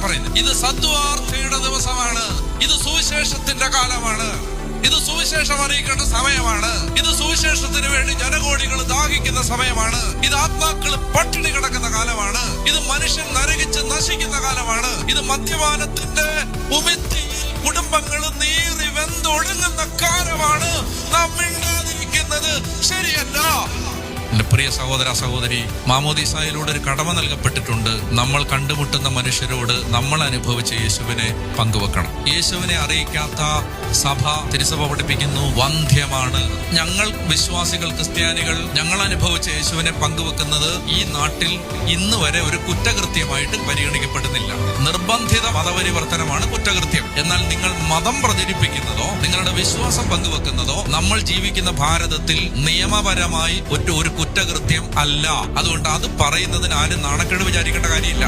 പറയുന്നത്. ഇത് സദ്വാർത്തയുടെ ദിവസമാണ്. ഇത് സുവിശേഷത്തിന്റെ കാലമാണ്. ഇത് സുവിശേഷം അറിയിക്കേണ്ട സമയമാണ്. ഇത് സുവിശേഷത്തിന് വേണ്ടി ജനകോടികൾ ദാഹിക്കുന്ന സമയമാണ്. ഇത് ആത്മാക്കൾ പട്ടിണി കിടക്കുന്ന കാലമാണ്. ഇത് മനുഷ്യൻ നരകിച്ച് നശിക്കുന്ന കാലമാണ്. ഇത് മദ്യപാനത്തിന്റെ ഉമിത്തിയിൽ കുടുംബങ്ങൾ നീറി വെന്തൊടുങ്ങുന്ന കാലമാണ്. നാം മിണ്ടാതിരിക്കുന്നത് ശരിയല്ല. എന്റെ പ്രിയ സഹോദര സഹോദരി, മാമോദീസായിലൂടെ ഒരു കടമ നൽകപ്പെട്ടിട്ടുണ്ട്. നമ്മൾ കണ്ടുമുട്ടുന്ന മനുഷ്യരോട് നമ്മൾ അനുഭവിച്ച യേശുവിനെ പങ്കുവെക്കണം. യേശുവിനെ അറിയിക്കാത്ത സഭ, തിരുസഭ പഠിപ്പിക്കുന്നു, വന്ധ്യമാണ്. ഞങ്ങൾ വിശ്വാസികൾ, ക്രിസ്ത്യാനികൾ, ഞങ്ങൾ അനുഭവിച്ച യേശുവിനെ പങ്കുവെക്കുന്നത് ഈ നാട്ടിൽ ഇന്ന് വരെ ഒരു കുറ്റകൃത്യമായിട്ട് പരിഗണിക്കപ്പെടുന്നില്ല. നിർബന്ധിത മതപരിവർത്തനമാണ് കുറ്റകൃത്യം. എന്നാൽ നിങ്ങൾ മതം പ്രചരിപ്പിക്കുന്നതോ നിങ്ങളുടെ വിശ്വാസം പങ്കുവെക്കുന്നതോ നമ്മൾ ജീവിക്കുന്ന ഭാരതത്തിൽ നിയമപരമായി ഒരു കുറ്റകൃത്യം അല്ല. അതുകൊണ്ട് അത് പറയുന്നതിന് ആരും നാണക്കേട് വിചാരിക്കേണ്ട കാര്യമില്ല.